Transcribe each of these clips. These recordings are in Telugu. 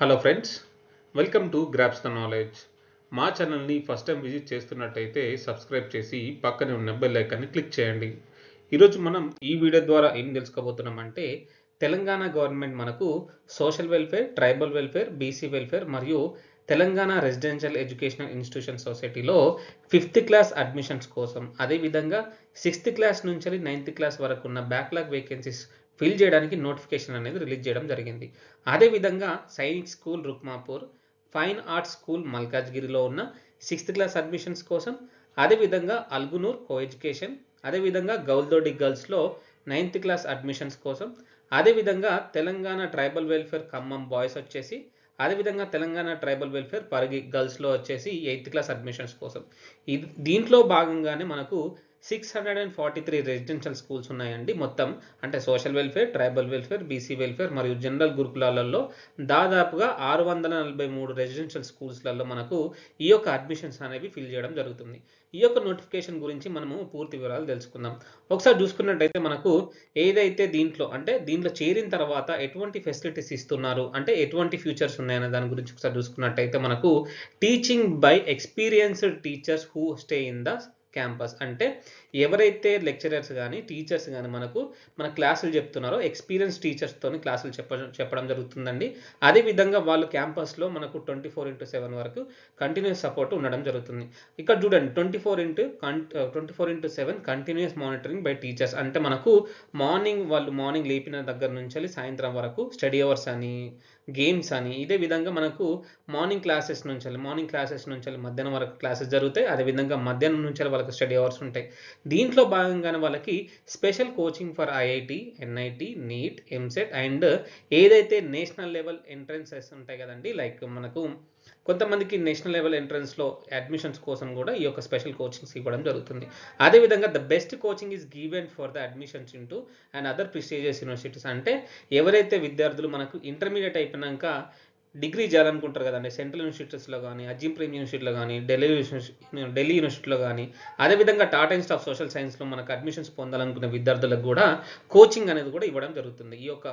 Hello friends, welcome to grasp the knowledge. మా ఛానల్ని ఫస్ట్ టైం విజిట్ చేస్తున్నట్టయితే సబ్స్క్రైబ్ చేసి పక్కనే ఉన్న బెల్ ఐకాన్ని క్లిక్ చేయండి. ఈరోజు మనం ఈ వీడియో ద్వారా ఏం తెలుసుకోబోతున్నాం అంటే తెలంగాణ గవర్నమెంట్ మనకు social welfare, tribal welfare, BC welfare మరియు తెలంగాణ రెసిడెన్షియల్ ఎడ్యుకేషనల్ ఇన్స్టిట్యూషన్ సొసైటీలో 5th క్లాస్ అడ్మిషన్స్ కోసం, అదేవిధంగా 6th క్లాస్ నుంచి 9th క్లాస్ వరకు ఉన్న బ్యాక్లాగ్ వేకెన్సీస్ ఫిల్ చేయడానికి నోటిఫికేషన్ అనేది రిలీజ్ చేయడం జరిగింది. అదేవిధంగా Sainik school Rukmapur, fine arts school మల్కాజ్గిరిలో ఉన్న 6th క్లాస్ అడ్మిషన్స్ కోసం, అదేవిధంగా అల్గునూర్ కో ఎడ్యుకేషన్, అదేవిధంగా గౌల్దోడి గర్ల్స్లో 9th క్లాస్ అడ్మిషన్స్ కోసం, అదేవిధంగా Telangana tribal welfare Khammam boys వచ్చేసి, అదేవిధంగా తెలంగాణ ట్రైబల్ వెల్ఫేర్ పరిగి గర్ల్స్లో వచ్చేసి 8th క్లాస్ అడ్మిషన్స్ కోసం. దీంట్లో భాగంగానే మనకు 643 రెసిడెన్షియల్ స్కూల్స్ ఉన్నాయండి మొత్తం. అంటే social welfare, tribal welfare, BC welfare మరియు జనరల్ గురుకులాలలో దాదాపుగా 643 రెసిడెన్షియల్ స్కూల్స్లలో మనకు ఈ యొక్క అడ్మిషన్స్ అనేవి ఫిల్ చేయడం జరుగుతుంది. ఈ యొక్క నోటిఫికేషన్ గురించి మనము పూర్తి వివరాలు తెలుసుకుందాం. ఒకసారి చూసుకున్నట్టయితే మనకు ఏదైతే దీంట్లో చేరిన తర్వాత ఎటువంటి ఫెసిలిటీస్ ఇస్తున్నారు, అంటే ఎటువంటి ఫ్యూచర్స్ ఉన్నాయనే దాని గురించి ఒకసారి చూసుకున్నట్టయితే మనకు teaching by experienced teachers who stay in the campus. అంటే ఎవరైతే లెక్చరర్స్ కానీ టీచర్స్ కానీ మన క్లాసులు చెప్తున్నారో ఎక్స్పీరియన్స్ టీచర్స్తోని క్లాసులు చెప్పడం జరుగుతుందండి. అదేవిధంగా వాళ్ళు క్యాంపస్లో మనకు 24/7 వరకు కంటిన్యూస్ సపోర్ట్ ఉండడం జరుగుతుంది. ఇక్కడ చూడండి, 24/7 కంటిన్యూస్ మానిటరింగ్ బై టీచర్స్. అంటే మనకు మార్నింగ్ లేపిన దగ్గర నుంచి సాయంత్రం వరకు స్టడీ అవర్స్ అని, గేమ్స్ అని, ఇదే విధంగా మనకు మార్నింగ్ క్లాసెస్ నుంచి మధ్యాహ్నం వరకు క్లాసెస్ జరుగుతాయి. అదేవిధంగా మధ్యాహ్నం నుంచి వాళ్ళకి స్టడీ అవర్స్ ఉంటాయి. దీంట్లో భాగంగానే వాళ్ళకి special coaching for IIT, NIT, NEET, EAMCET and ఏదైతే నేషనల్ లెవెల్ ఎంట్రన్సెస్ ఉంటాయి కదండి, లైక్ మనకు కొంతమందికి నేషనల్ లెవెల్ ఎంట్రన్స్లో అడ్మిషన్స్ కోసం కూడా ఈ యొక్క స్పెషల్ కోచింగ్స్ ఇవ్వడం జరుగుతుంది. అదేవిధంగా the best coaching is given for the admissions into and other prestigious universities. అంటే ఎవరైతే విద్యార్థులు మనకు ఇంటర్మీడియట్ అయిపోయినాక డిగ్రీ చేయాలనుకుంటారు కదండి, సెంట్రల్ యూనివర్సిటీస్లో కానీ, అజిమ్ ప్రేమ్ యూనివర్సిటీలో కానీ, ఢిల్లీ యూనివర్సిటీలో కానీ, అదేవిధంగా టాటా ఇన్స్టిట్యూట్ ఆఫ్ సోషల్ సైన్స్లో మనకు అడ్మిషన్స్ పొందాలనుకున్న విద్యార్థులకు కూడా కోచింగ్ అనేది కూడా ఇవ్వడం జరుగుతుంది ఈ యొక్క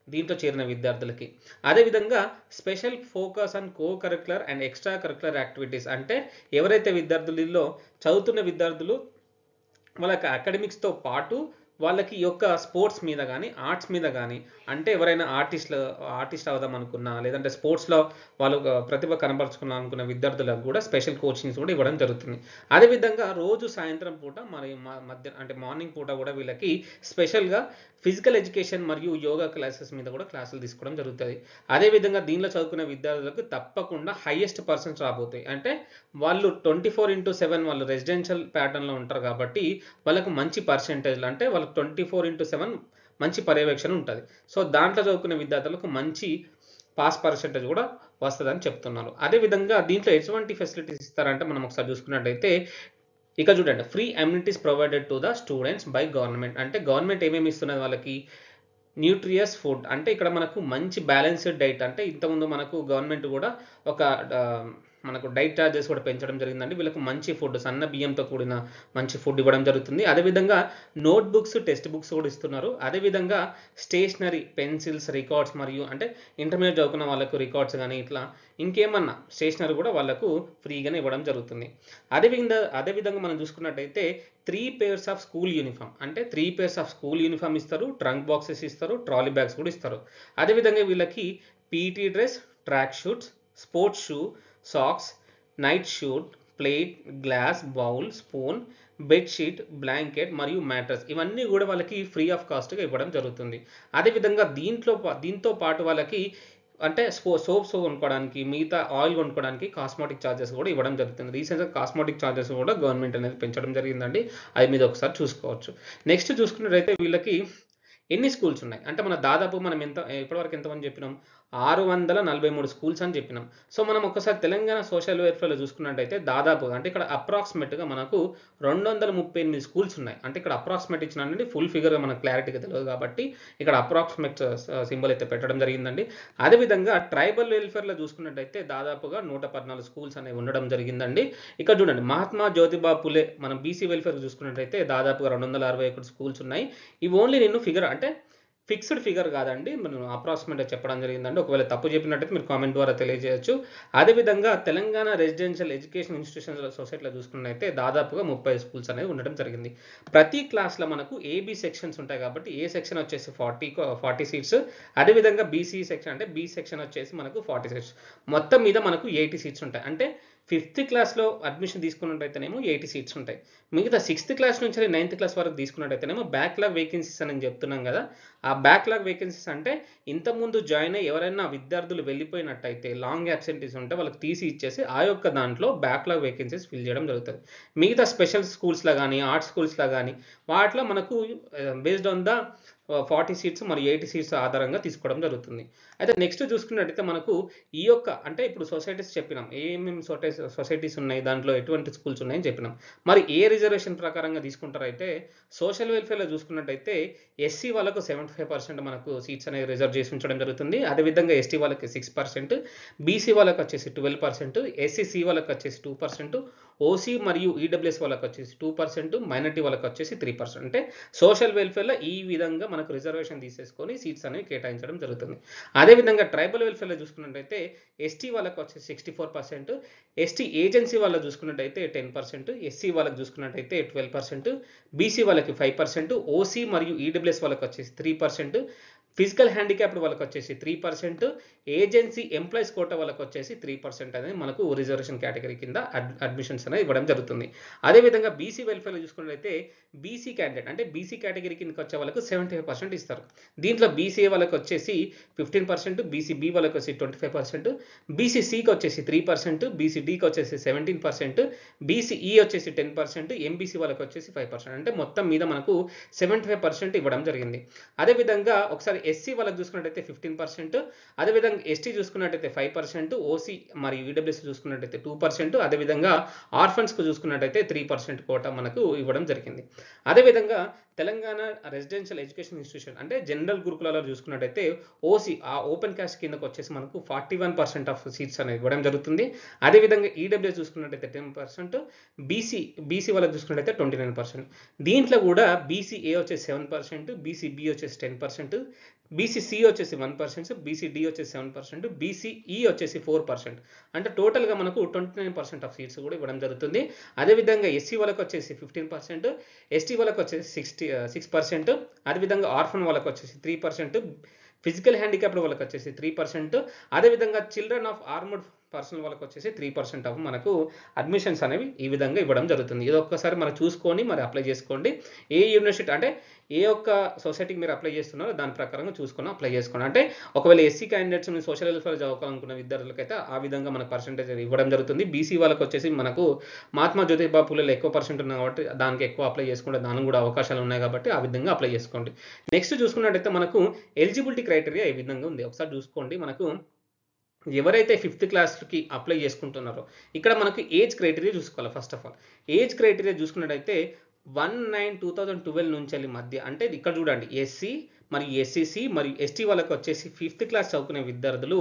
దీంట్లో చేరిన విద్యార్థులకి. అదేవిధంగా special focus on co curricular and extra curricular activities. అంటే ఎవరైతే విద్యార్థులలో చదువుతున్న విద్యార్థులు వాళ్ళకి అకాడమిక్స్తో పాటు వాళ్ళకి ఈ యొక్క స్పోర్ట్స్ మీద కానీ, ఆర్ట్స్ మీద కానీ, అంటే ఎవరైనా ఆర్టిస్ట్ అవుదాం అనుకున్నా, లేదంటే స్పోర్ట్స్లో వాళ్ళు ప్రతిభ కనబరుచుకున్నా అనుకున్న విద్యార్థులకు కూడా స్పెషల్ కోచింగ్స్ కూడా ఇవ్వడం జరుగుతుంది. అదేవిధంగా రోజు సాయంత్రం పూట అంటే మార్నింగ్ పూట కూడా వీళ్ళకి స్పెషల్గా ఫిజికల్ ఎడ్యుకేషన్ మరియు యోగా క్లాసెస్ మీద కూడా క్లాసులు తీసుకోవడం జరుగుతుంది. అదేవిధంగా దీనిలో చదువుకునే విద్యార్థులకు తప్పకుండా హైయెస్ట్ పర్సెంట్స్ రాబోతాయి. అంటే వాళ్ళు 24/7 వాళ్ళు రెసిడెన్షియల్ ప్యాటర్న్లో ఉంటారు కాబట్టి వాళ్ళకు మంచి పర్సెంటేజ్లు, అంటే వాళ్ళకి 24/7 మంచి పర్యవేక్షణ ఉంటుంది. సో దాంట్లో చదువుకునే విద్యార్థులకు మంచి పాస్ పర్సెంటేజ్ కూడా వస్తుందని చెప్తున్నారు. అదేవిధంగా దీంట్లో ఎటువంటి ఫెసిలిటీస్ ఇస్తారంటే మనం ఒకసారి చూసుకున్నట్టయితే ఇక్కడ చూడండి, free amenities provided to the students by government. అంటే గవర్నమెంట్ ఏమేమి ఇస్తున్నది వాళ్ళకి, న్యూట్రియస్ ఫుడ్. అంటే ఇక్కడ మనకు మంచి బ్యాలెన్స్డ్ డైట్. అంటే ఇంతకుముందు మనకు గవర్నమెంట్ కూడా ఒక మనకు డైట్ ఛార్జెస్ కూడా పెంచడం జరిగిందండి. వీళ్ళకు మంచి ఫుడ్, సన్న బియ్యంతో కూడిన మంచి ఫుడ్ ఇవ్వడం జరుగుతుంది. అదేవిధంగా నోట్ బుక్స్, టెక్స్ట్ బుక్స్ కూడా ఇస్తున్నారు. అదేవిధంగా స్టేషనరీ, పెన్సిల్స్, రికార్డ్స్ మరియు అంటే ఇంటర్మీడియట్ చదువుకున్న వాళ్ళకు రికార్డ్స్ కానీ ఇట్లా ఇంకేమన్నా స్టేషనరీ కూడా వాళ్ళకు ఫ్రీగానే ఇవ్వడం జరుగుతుంది. అదేవిధంగా మనం చూసుకున్నట్టయితే 3 pairs ఆఫ్ స్కూల్ యూనిఫామ్. అంటే 3 pairs ఆఫ్ స్కూల్ యూనిఫామ్ ఇస్తారు, ట్రంక్ బాక్సెస్ ఇస్తారు, ట్రాలీ బ్యాగ్స్ కూడా ఇస్తారు. అదేవిధంగా వీళ్ళకి PT dress, track shoots, sports shoe, socks, night shoot, plate, glass, bowl, spoon, bedsheet, blanket మరియు మ్యాట్రస్ ఇవన్నీ కూడా వాళ్ళకి ఫ్రీ ఆఫ్ కాస్ట్గా ఇవ్వడం జరుగుతుంది. అదేవిధంగా దీంతో పాటు వాళ్ళకి అంటే సోప్స్ కొనుక్కోవడానికి, మిగతా ఆయిల్ కొనుక్కోవడానికి కాస్మెటిక్ ఛార్జెస్ కూడా ఇవ్వడం జరుగుతుంది. రీసెంట్గా కాస్మెటిక్ ఛార్జెస్ కూడా గవర్నమెంట్ అనేది పెంచడం జరిగిందండి. అది మీద ఒకసారి చూసుకోవచ్చు. నెక్స్ట్ చూసుకున్నట్టయితే వీళ్ళకి ఎన్ని స్కూల్స్ ఉన్నాయి అంటే మనం ఇప్పటివరకు ఎంతమంది చెప్పినాం, 643 స్కూల్స్ అని చెప్పినాం. సో మనం ఒకసారి తెలంగాణ సోషల్ వెల్ఫేర్లో చూసుకున్నట్టయితే దాదాపుగా అంటే ఇక్కడ అప్రాక్సిమేట్గా మనకు 238 స్కూల్స్ ఉన్నాయి. అంటే ఇక్కడ అప్రాక్సిమేట్ ఇచ్చినండి, ఫుల్ ఫిగర్గా మనకు క్లారిటీగా తెలియదు కాబట్టి ఇక్కడ అప్రాక్సిమేట్ సింబల్ అయితే పెట్టడం జరిగిందండి. అదేవిధంగా ట్రైబల్ వెల్ఫేర్లో చూసుకున్నట్టయితే దాదాపుగా 114 స్కూల్స్ అనేవి ఉండడం జరిగిందండి. ఇక్కడ చూడండి, మహాత్మా జ్యోతిబా పులే మనం బీసీ వెల్ఫేర్ చూసుకున్నట్టయితే దాదాపుగా 261 స్కూల్స్ ఉన్నాయి. ఇవి ఓన్లీ నేను ఫిక్స్డ్ ఫిగర్ కాదండి, మనం అప్రాక్సిమేట్గా చెప్పడం జరిగిందండి. ఒకవేళ తప్పు చెప్పినట్టయితే మీరు కామెంట్ ద్వారా తెలియజేయచ్చు. అదేవిధంగా తెలంగాణ రెసిడెన్షియల్ ఎడ్యుకేషన్ ఇన్స్టిట్యూషన్స్ సొసైటీలో చూసుకున్నట్టయితే దాదాపుగా 30 స్కూల్స్ అనేవి ఉండడం జరిగింది. ప్రతి క్లాస్లో మనకు ఏబీ సెక్షన్స్ ఉంటాయి కాబట్టి ఏ సెక్షన్ వచ్చేసి 40 సీట్స్, అదేవిధంగా బీసీ సెక్షన్ అంటే బి సెక్షన్ వచ్చేసి మనకు 40 సీట్స్, మొత్తం మీద మనకు 80 సీట్స్ ఉంటాయి. అంటే 5th క్లాస్లో అడ్మిషన్ తీసుకున్నట్టయితేనేమో 80 సీట్స్ ఉంటాయి. మిగతా 6th క్లాస్ నుంచి 9th క్లాస్ వరకు తీసుకున్నట్టయితేనేమో బ్యాక్లాగ్ వేకెన్సీస్ అని చెప్తున్నాం కదా. ఆ బ్యాక్లాగ్ వేకెన్సీస్ అంటే ఇంతకుముందు జాయిన్ అయ్యి ఎవరైనా విద్యార్థులు వెళ్ళిపోయినట్టయితే లాంగ్ యాబ్సెంటీస్ ఉంటే వాళ్ళకి తీసి ఇచ్చేసి ఆ యొక్క దాంట్లో బ్యాక్లాగ్ వేకెన్సీస్ ఫిల్ చేయడం జరుగుతుంది. మిగతా స్పెషల్ స్కూల్స్లో కానీ ఆర్ట్స్ స్కూల్స్లో కానీ వాటిలో మనకు బేస్డ్ ఆన్ ద 40 సీట్స్ మరియు 80 సీట్స్ ఆధారంగా తీసుకోవడం జరుగుతుంది. అయితే నెక్స్ట్ చూసుకున్నట్టయితే మనకు ఈ యొక్క అంటే ఇప్పుడు సొసైటీస్ చెప్పినాం, ఏమేమి సొసైటీస్ ఉన్నాయి, దాంట్లో ఎటువంటి స్కూల్స్ ఉన్నాయని చెప్పినాం. మరి ఏ రిజర్వేషన్ ప్రకారంగా తీసుకుంటారైతే సోషల్ వెల్ఫేర్లో చూసుకున్నట్టయితే ఎస్సీ వాళ్ళకు 75% మనకు సీట్స్ అనేవి రిజర్వ్ చేసి ఉంచడం జరుగుతుంది. అదేవిధంగా ఎస్టీ వాళ్ళకి 6%, బీసీ వాళ్ళకి వచ్చేసి 12%, ఎస్సీసీ వాళ్ళకి వచ్చేసి 2%, ఓసీ మరియు ఈడబ్ల్యూఎస్ వాళ్ళకి వచ్చేసి 2%, మైనారిటీ వాళ్ళకి వచ్చేసి 3%. అంటే సోషల్ వెల్ఫేర్లో ఈ విధంగా మనకు రిజర్వేషన్ తీసేసుకొని సీట్స్ అనేవి కేటాయించడం జరుగుతుంది. అదేవిధంగా ట్రైబల్ వెల్ఫేర్లో చూసుకున్నట్టయితే ఎస్టీ వాళ్ళకి వచ్చేసి 64%, ఎస్టీ ఏజెన్సీ వాళ్ళకి చూసుకున్నట్టయితే 10%, ఎస్సీ వాళ్ళకి చూసుకున్నట్టయితే 12%, బీసీ వాళ్ళకి 5%, ఓసీ మరియు ఈడబ్ల్యూఎస్ వాళ్ళకి వచ్చేసి 3%, ఫిజికల్ హ్యాండిక్యాప్డ్ వాళ్ళకి వచ్చేసి 3%, ఏజెన్సీ ఎంప్లాయీస్ కోటా వాళ్ళకి వచ్చేసి 3% అనేది మనకు రిజర్వేషన్ కేటగిరీ కింద అడ్మిషన్స్ అనేది ఇవ్వడం జరుగుతుంది. అదేవిధంగా బీసీ వెల్ఫేర్లో చూసుకున్నట్లయితే బీసీ క్యాండిడేట్ అంటే బీసీ కేటగిరీ కిందకి వచ్చే వాళ్ళకు 75% ఇస్తారు. దీంట్లో బీసీఏ వాళ్ళకి వచ్చేసి 15%, బీసీబీ వాళ్ళకి వచ్చి 25%, బీసీసీకి వచ్చేసి 3%, బీసీడీకి వచ్చేసి 17%, బీసీఈ వచ్చేసి 10%, ఎంబీసీ వాళ్ళకి వచ్చేసి 5%. అంటే మొత్తం మీద మనకు 75% ఇవ్వడం జరిగింది. అదేవిధంగా ఒకసారి ఎస్సీ వాళ్ళకి చూసుకున్నట్టయితే 15%, అదేవిధంగా ఎస్టీ చూసుకున్నట్టయితే 5%, ఓసీ మరియు ఈడబ్ల్యూఎస్ చూసుకున్నట్టయితే 2%, అదేవిధంగా ఆర్ఫన్స్కు చూసుకున్నట్టయితే 3% కోటా మనకు ఇవ్వడం జరిగింది. అదేవిధంగా తెలంగాణ రెసిడెన్షియల్ ఎడ్యుకేషన్ ఇన్స్టిట్యూషన్ అంటే జనరల్ గురుకులాలో చూసుకున్నట్టయితే ఓసీ ఆ ఓపెన్ క్యాస్ట్ కిందకు వచ్చేసి మనకు 41% ఆఫ్ సీట్స్ అనేవి ఇవ్వడం జరుగుతుంది. అదేవిధంగా ఈడబ్ల్యూఎస్ చూసుకున్నట్టయితే 10%, బీసీ వాళ్ళకి చూసుకున్నట్టయితే 29%. దీంట్లో కూడా బీసీఏ వచ్చేసి 7%, బీసీబీ వచ్చేసి 10%, బీసీసీ వచ్చేసి 1%, బీసీడీ వచ్చేసి 7%, బీసీఈ వచ్చేసి 4%. అంటే టోటల్గా మనకు 29% ఆఫ్ సీట్స్ కూడా ఇవ్వడం జరుగుతుంది. అదేవిధంగా ఎస్సీ వాళ్ళకి వచ్చేసి 15%, ఎస్టీ వాళ్ళకి వచ్చేసి 6%, అదేవిధంగా ఆర్ఫన్ వాళ్ళకి వచ్చేసి 3%, ఫిజికల్ హ్యాండిక్యాప్డ్ వాళ్ళకి వచ్చేసి 3%, అదేవిధంగా చిల్డ్రన్ ఆఫ్ ఆర్మర్డ్ పర్సనల్ వాళ్ళకి వచ్చేసి 3% ఆఫ్ మనకు అడ్మిషన్స్ అనేవి ఈ విధంగా ఇవ్వడం జరుగుతుంది. ఇది ఒక్కసారి మనం చూసుకొని మరి అప్లై చేసుకోండి. ఏ యూనివర్సిటీ అంటే ఏ ఒక్క సొసైటీకి మీరు అప్లై చేస్తున్నారో దాని ప్రకారంగా చూసుకొని అప్లై చేసుకోండి. అంటే ఒకవేళ ఎస్సీ క్యాండిడేట్స్ సోషల్ వెల్ఫేర్ చదువుకోవాలనుకున్న విద్యార్థులకైతే ఆ విధంగా మనకు పర్సెంటేజ్ ఇవ్వడం జరుగుతుంది. బీసీ వాళ్ళకి వచ్చేసి మనకు మహాత్మా జ్యోతిబా పూలేలో ఎక్కువ పర్సెంట్ ఉన్నాయి కాబట్టి దానికి ఎక్కువ అప్లై చేసుకుంటే దానికి కూడా అవకాశాలు ఉన్నాయి కాబట్టి ఆ విధంగా అప్లై చేసుకోండి. నెక్స్ట్ చూసుకున్నట్టయితే మనకు ఎలిజిబిలిటీ క్రైటీరియా ఈ విధంగా ఉంది. ఒకసారి చూసుకోండి. మనకు ఎవరైతే 5th క్లాస్కి అప్లై చేసుకుంటున్నారో ఇక్కడ మనకు ఏజ్ క్రైటీరియా చూసుకోవాలి. First of all age criteria చూసుకున్నట్టయితే 1/9/2012 నుంచి మధ్య అంటే ఇక్కడ చూడండి ఎస్సీ మరియు ఎస్సీసీ మరియు ఎస్టీ వాళ్ళకి వచ్చేసి 5th క్లాస్ చదువుకునే విద్యార్థులు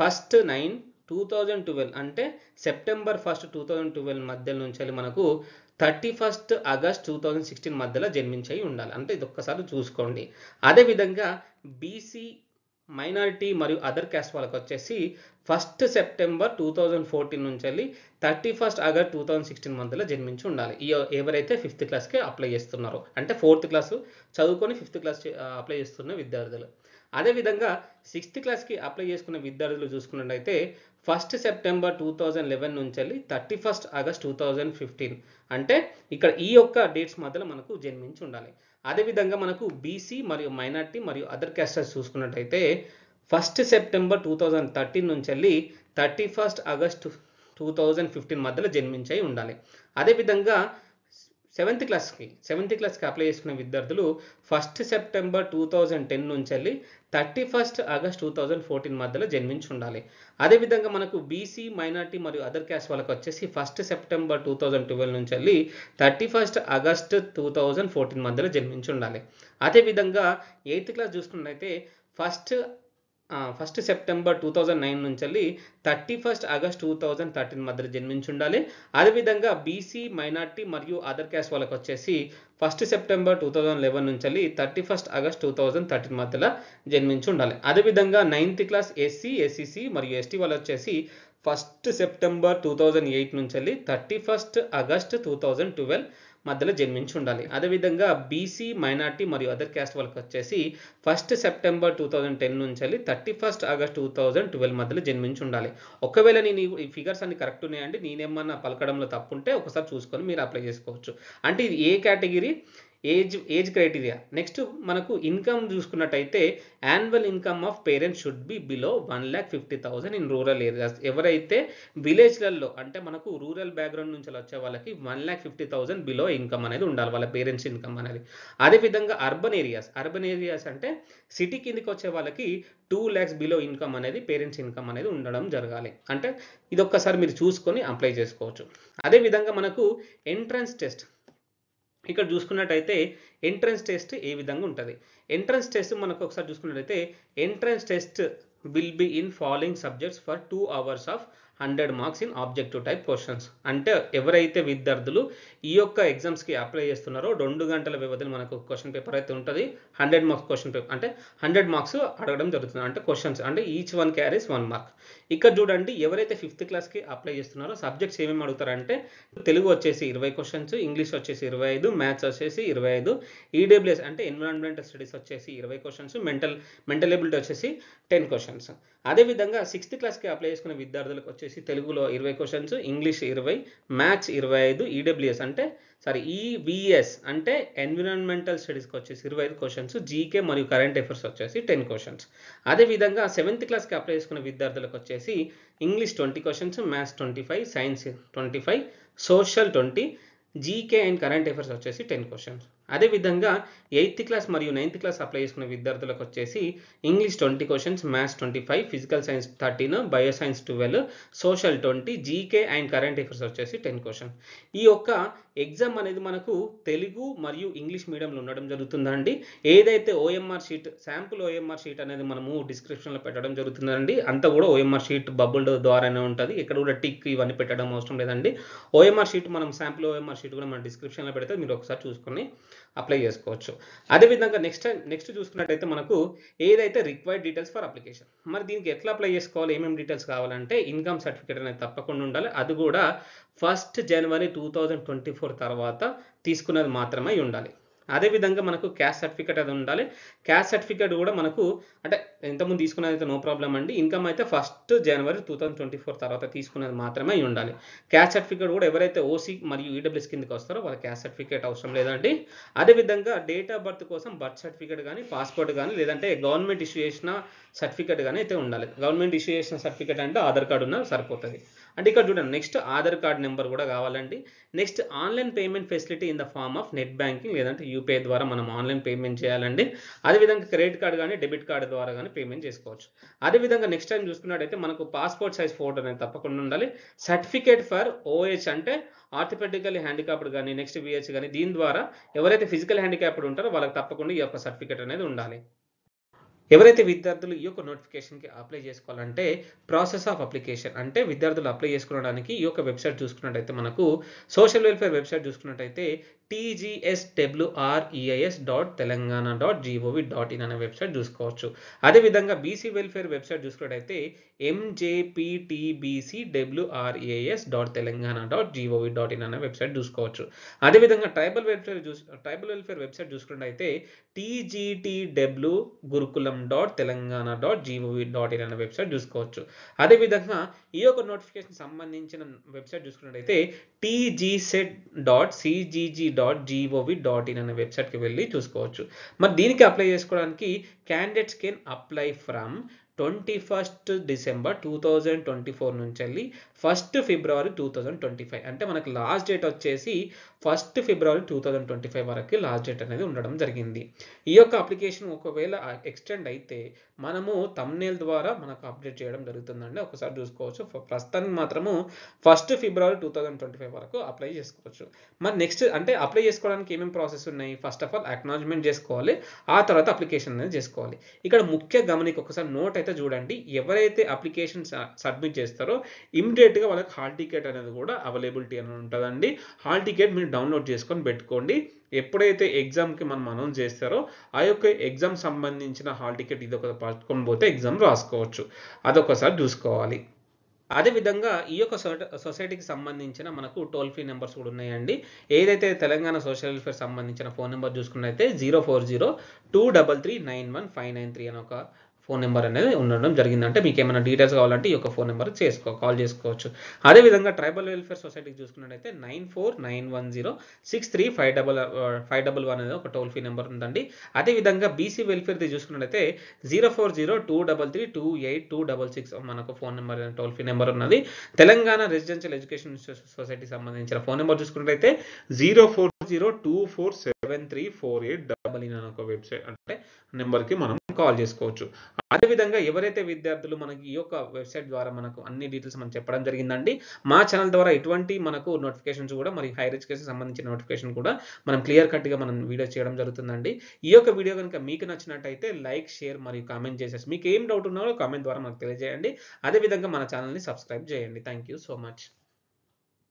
1/9/2012 అంటే సెప్టెంబర్ 1, 2012 మధ్య నుంచి మనకు 31 ఆగస్ట్ 2016 మధ్యలో జన్మించి ఉండాలి. అంటే ఇది ఒక్కసారి చూసుకోండి. అదేవిధంగా బీసీ మైనారిటీ మరియు అదర్ క్యాస్ట్ వాళ్ళకి వచ్చేసి 1 సెప్టెంబర్ 2014 నుంచి 31 ఆగస్ట్ 2016 మధ్యలో జన్మించి ఉండాలి. ఎవరైతే 5th క్లాస్కి అప్లై చేస్తున్నారో అంటే 4th క్లాస్ చదువుకొని 5th క్లాస్ అప్లై చేస్తున్న విద్యార్థులు. అదేవిధంగా 6th క్లాస్కి అప్లై చేసుకున్న విద్యార్థులు చూసుకున్నట్టయితే 1 సెప్టెంబర్ 2011 నుంచి 31 ఆగస్ట్ 2015 అంటే ఇక్కడ ఈ యొక్క డేట్స్ మధ్యలో మనకు జన్మించి ఉండాలి. అదేవిధంగా మనకు బీసీ మరియు మైనారిటీ మరియు అదర్ క్యాస్టర్స్ చూసుకున్నట్టయితే 1 సెప్టెంబర్ 2013 నుంచి 31 ఆగస్ట్ 2015 మధ్యలో జన్మించి ఉండాలి. అదేవిధంగా 7th క్లాస్కి అప్లై చేసుకున్న విద్యార్థులు 1 సెప్టెంబర్ 2010 నుంచి 31 ఆగస్ట్ 2014 మధ్యలో జన్మించి ఉండాలి. అదేవిధంగా మనకు బీసీ మైనారిటీ మరియు అదర్ క్యాస్ట్ వాళ్ళకి వచ్చేసి 1 సెప్టెంబర్ 2012 నుంచి 31 ఆగస్ట్ 2014 మధ్యలో జన్మించి ఉండాలి. అదేవిధంగా 8th క్లాస్ చూసుకున్నట్టయితే 1 1 సెప్టెంబర్ 2009 నుంచి 31 ఆగస్ట్ 2013 మధ్యలో జన్మించి ఉండాలి. అదేవిధంగా బీసీ, మైనార్టీ మరియు అదర్ క్యాస్ట్ వాళ్ళకి వచ్చేసి 1 సెప్టెంబర్ 2011 నుంచి 31 ఆగస్ట్ 2013 మధ్యలో జన్మించి ఉండాలి. అదేవిధంగా 9th క్లాస్ ఎస్సీ, ఎస్సీసీ మరియు ఎస్టీ వాళ్ళు వచ్చేసి 1 సెప్టెంబర్ 2008 నుంచి 31 ఆగస్ట్ 2012 మధ్యలో జన్మించి ఉండాలి. అదేవిధంగా బీసీ, మైనార్టీ మరియు అదర్ క్యాస్ట్ వాళ్ళకి వచ్చేసి 1 సెప్టెంబర్ 2010 నుంచి 31 ఆగస్ట్ 2012 మధ్యలో జన్మించి ఉండాలి. ఒకవేళ నేను ఈ ఫిగర్స్ అన్ని కరెక్ట్ ఉన్నాయండి, నేనేమన్నా పలకడంలో తప్పు ఉంటే ఒకసారి చూసుకొని మీరు అప్లై చేసుకోవచ్చు. అంటే ఇది ఏ కేటగిరీ, ఏజ్ క్రైటీరియా. నెక్స్ట్ మనకు ఇన్కమ్ చూసుకున్నట్టయితే annual income of parents should be below 1,50,000 in rural areas. ఎవరైతే విలేజ్లలో అంటే మనకు రూరల్ బ్యాక్గ్రౌండ్ నుంచి వచ్చే వాళ్ళకి 1,50,000 బిలో ఇన్కమ్ అనేది ఉండాలి, వాళ్ళ పేరెంట్స్ ఇన్కమ్ అనేది. అదేవిధంగా అర్బన్ ఏరియాస్ అంటే సిటీ కిందకి వచ్చే వాళ్ళకి 2 lakhs బిలో ఇన్కమ్ అనేది పేరెంట్స్ ఇన్కమ్ అనేది ఉండడం జరగాలి. అంటే ఇది ఒక్కసారి మీరు చూసుకొని అప్లై చేసుకోవచ్చు. అదేవిధంగా మనకు ఎంట్రన్స్ టెస్ట్ ఇక్కడ చూసుకున్నట్టయితే ఎంట్రన్స్ టెస్ట్ ఏ విధంగా ఉంటుంది. ఎంట్రన్స్ టెస్ట్ మనకు ఒకసారి చూసుకున్నట్టయితే entrance test will be in following subjects for 2 hours of 100 marks in objective type questions. అంటే ఎవరైతే విద్యార్థులు ఈ యొక్క ఎగ్జామ్స్కి అప్లై చేస్తున్నారో 2 గంటల వ్యవధిలో మనకు క్వశ్చన్ పేపర్ అయితే ఉంటుంది. 100 marks క్వశ్చన్ పేపర్ అంటే 100 marks అడగడం జరుగుతుంది. అంటే క్వశ్చన్స్ అంటే ఈచ్ వన్ క్యారీస్ 1 mark. ఇక్కడ చూడండి, ఎవరైతే 5th క్లాస్కి అప్లై చేస్తున్నారో సబ్జెక్ట్స్ ఏమేమి అడుగుతారంటే తెలుగు వచ్చేసి 20 క్వశ్చన్స్, ఇంగ్లీష్ వచ్చేసి 25, మ్యాథ్స్ వచ్చేసి 25, ఈడబ్ల్యూఎస్ అంటే ఎన్విరాన్మెంటల్ స్టడీస్ వచ్చేసి 20 క్వశ్చన్స్, మెంటల్ ఎబిలిటీ వచ్చేసి 10 క్వశ్చన్స్. అదేవిధంగా 6th క్లాస్కి అప్లై చేసుకునే విద్యార్థులకు వచ్చేసి తెలుగులో 20 క్వశ్చన్స్, ఇంగ్లీష్ 20, మ్యాథ్స్ 25, ఈడబ్ల్యూఎస్ అంటే ఈవిఎస్ అంటే ఎన్విరాన్మెంటల్ స్టడీస్కి వచ్చేసి 25 క్వశ్చన్స్, జీకే మరియు కరెంట్ అఫైర్స్ వచ్చేసి 10 క్వశ్చన్స్. అదేవిధంగా 7th క్లాస్కి అప్లై చేసుకునే విద్యార్థులకు వచ్చేసి English 20 questions, maths 25, science 25, social 20, GK and current affairs వచ్చేసి 10 క్వశ్చన్స్. అదేవిధంగా 8th క్లాస్ మరియు 9th క్లాస్ అప్లై చేసుకునే విద్యార్థులకు వచ్చేసి English 20 questions, maths 25, physical science 13, bio science 12, social 20, GK and current affairs వచ్చేసి 10 క్వశ్చన్స్. ఈ యొక్క ఎగ్జామ్ అనేది మనకు తెలుగు మరియు ఇంగ్లీష్ మీడియంలో ఉండడం జరుగుతుందండి. ఏదైతే OMR sheet, sample OMR sheet అనేది మనము డిస్క్రిప్షన్లో పెట్టడం జరుగుతుందండి. అంతా కూడా ఓఎంఆర్ షీట్ బబుల్ ద్వారానే ఉంటుంది. ఇక్కడ కూడా టిక్ ఇవన్నీ పెట్టడం అవసరం లేదండి. ఓఎంఆర్ షీట్ మనం శాంపుల్ ఓఎంఆర్ షీట్ కూడా మన డిస్క్రిప్షన్లో పెడితే మీరు ఒకసారి చూసుకొని అప్లై చేసుకోవచ్చు. అదేవిధంగా నెక్స్ట్ చూసుకున్నట్టయితే మనకు ఏదైతే రిక్వైర్డ్ డీటెయిల్స్ ఫర్ అప్లికేషన్, మరి దీనికి ఎట్లా అప్లై చేసుకోవాలి, ఏమేమి డీటెయిల్స్ కావాలంటే ఇన్కమ్ సర్టిఫికేట్ అనేది తప్పకుండా ఉండాలి. అది కూడా 1 జనవరి 2024 తర్వాత తీసుకున్నది మాత్రమే ఉండాలి. అదేవిధంగా మనకు క్యాస్ట్ సర్టిఫికేట్ అది ఉండాలి. క్యాస్ట్ సర్టిఫికేట్ కూడా మనకు అంటే ఇంతకుముందు తీసుకున్నది అయితే నో ప్రాబ్లం అండి. ఇన్కమ్ అయితే 1 జనవరి 2024 తర్వాత తీసుకున్నది మాత్రమే ఉండాలి. క్యాస్ట్ సర్టిఫికేట్ కూడా ఎవరైతే ఓసీ మరియు ఈడబ్ల్యూఎస్ కిందకి వస్తారో వాళ్ళ క్యాస్ట్ సర్టిఫికేట్ అవసరం లేదండి. అదేవిధంగా డేట్ ఆఫ్ బర్త్ కోసం బర్త్ సర్టిఫికేట్ కానీ, పాస్పోర్ట్ కానీ, లేదంటే గవర్నమెంట్ ఇష్యూ చేసిన సర్టిఫికేట్ కానీ అయితే ఉండాలి. గవర్నమెంట్ ఇష్యూ చేసిన సర్టిఫికేట్ అంటే ఆధార్ కార్డు ఉన్నా సరిపోతుంది. అంటే ఇక్కడ చూడండి, నెక్స్ట్ ఆధార్ కార్డ్ నెంబర్ కూడా కావాలండి. Next online payment facility in the form of net banking లేదంటే యూపీఐ ద్వారా మనం ఆన్లైన్ పేమెంట్ చేయాలండి. అదేవిధంగా క్రెడిట్ కార్డ్ కానీ, డెబిట్ కార్డు ద్వారా కానీ పేమెంట్ చేసుకోవచ్చు. అదేవిధంగా నెక్స్ట్ టైం చూసుకున్నట్టయితే మనకు పాస్పోర్ట్ సైజ్ ఫోటో అనేది తప్పకుండా ఉండాలి. సర్టిఫికేట్ ఫర్ ఓహెచ్ అంటే ఆర్థోపెడికల్లీ హ్యాండిక్యాప్డ్ కానీ, నెక్స్ట్ విహెచ్ కానీ, దీని ద్వారా ఎవరైతే ఫిజికల్ హ్యాండిక్యాప్డ్ ఉంటారో వాళ్ళకి తప్పకుండా ఈ యొక్క సర్టిఫికేట్ అనేది ఉండాలి. ఎవరైతే విద్యార్థులు ఈ యొక్క నోటిఫికేషన్కి అప్లై చేసుకోవాలంటే ప్రాసెస్ ఆఫ్ అప్లికేషన్ అంటే విద్యార్థులు అప్లై చేసుకోవడానికి ఈ యొక్క వెబ్సైట్ చూసుకున్నట్టయితే మనకు సోషల్ వెల్ఫేర్ వెబ్సైట్ చూసుకున్నట్టయితే tgsws.telangana.gov.in అనే వెబ్సైట్ చూసుకోవచ్చు. అదేవిధంగా బీసీ వెల్ఫేర్ వెబ్సైట్ చూసుకున్నట్టయితే mjptbcwas.telangana.gov.in అనే వెబ్సైట్ చూసుకోవచ్చు. అదేవిధంగా ట్రైబల్ వెల్ఫేర్ వెబ్సైట్ చూసుకున్నట్టయితే tgtwgurukulam.telangana.gov.in అనే వెబ్సైట్ చూసుకోవచ్చు. అదేవిధంగా ఈ యొక్క నోటిఫికేషన్ సంబంధించిన వెబ్సైట్ చూసుకున్నట్టయితే tgset.cgg.gov.in అనే వెబ్సైట్కి వెళ్ళి చూసుకోవచ్చు. మరి దీనికి అప్లై చేసుకోవడానికి candidates can apply from 21 December 2024 నుంచి వెళ్ళి 1 ఫిబ్రవరి 2025 అంటే మనకు లాస్ట్ డేట్ వచ్చేసి 1 ఫిబ్రవరి 2025 వరకు లాస్ట్ డేట్ అనేది ఉండడం జరిగింది. ఈ యొక్క అప్లికేషన్ ఒకవేళ ఎక్స్టెండ్ అయితే మనము థంబ్నెయిల్ ద్వారా మనకు అప్డేట్ చేయడం జరుగుతుందండి. ఒకసారి చూసుకోవచ్చు. ప్రస్తుతానికి మాత్రము 1 ఫిబ్రవరి 2025 వరకు అప్లై చేసుకోవచ్చు. మరి నెక్స్ట్ అంటే అప్లై చేసుకోవడానికి ఏమేమి ప్రాసెస్ ఉన్నాయి? ఫస్ట్ ఆఫ్ ఆల్ అక్నాలెడ్జ్మెంట్ చేసుకోవాలి, ఆ తర్వాత అప్లికేషన్ అనేది చేసుకోవాలి. ఇక్కడ ముఖ్య గమనిక ఒకసారి నోట్ అయితే చూడండి, ఎవరైతే అప్లికేషన్ సబ్మిట్ చేస్తారో ఇమ్మీడియట్‌గా వాళ్ళకి హాల్ టికెట్ అనేది కూడా అవైలబిలిటీ అని ఉంటదండి. హాల్ టికెట్ మీరు డౌన్‌లోడ్ చేసుకొని పెట్టుకోండి. ఎప్పుడైతే ఎగ్జామ్‌కి మనం అనౌన్స్ చేస్తారో ఆ యొక్క ఎగ్జామ్ సంబంధించిన హాల్ టికెట్ ఇదొకటి పట్టుకొని పోతే ఎగ్జామ్ రాసుకోవచ్చు. అదొకసారి చూసుకోవాలి. అదే విధంగా ఈ యొక్క సొసైటీకి సంబంధించిన మనకు టోల్ ఫ్రీ నంబర్స్ కూడా ఉన్నాయండి. ఏదైతే తెలంగాణ సోషల్ వెల్ఫేర్ సంబంధించిన ఫోన్ నంబర్ చూసుకున్నట్టయితే 04023991593 అని ఒక ఫోన్ నెంబర్ అనేది ఉండడం జరిగింది. అంటే మీకు ఏమైనా డీటెయిల్స్ కావాలంటే ఈ యొక్క ఫోన్ నెంబర్ కాల్ చేసుకోవచ్చు. అదేవిధంగా ట్రైబల్ వెల్ఫేర్ సొసైటీకి చూసుకున్నట్టయితే 9491063511 అనేది ఒక టోల్ ఫ్రీ నెంబర్ ఉందండి. అదేవిధంగా బీసీ వెల్ఫేర్ది చూసుకున్నట్టయితే 04023328266 మనకు phone number toll free number ఉన్నది. తెలంగాణ రెసిడెన్షియల్ ఎడ్యుకేషన్ సొసైటీ సంబంధించిన ఫోన్ నెంబర్ చూసుకున్నట్టయితే 040247348 అని ఒక వెబ్సైట్ అంటే నెంబర్కి మనం కాల్ చేసుకోవచ్చు. అదేవిధంగా ఎవరైతే విద్యార్థులు మనకి ఈ యొక్క వెబ్సైట్ ద్వారా మనకు అన్ని డీటెయిల్స్ మనం చెప్పడం జరిగిందండి. మా ఛానల్ ద్వారా ఇటువంటి మనకు నోటిఫికేషన్స్ కూడా మరి హైయర్ ఎడ్యుకేషన్ సంబంధించిన నోటిఫికేషన్ కూడా మనం క్లియర్ కట్గా మనం వీడియో చేయడం జరుగుతుందండి. ఈ యొక్క వీడియో కనుక మీకు నచ్చినట్టయితే లైక్, షేర్ మరియు కామెంట్ చేసేసి మీకు ఏం డౌట్ ఉన్నారో కామెంట్ ద్వారా మనకు తెలియజేయండి. అదేవిధంగా మన ఛానల్ని సబ్స్క్రైబ్ చేయండి. Thank you so much.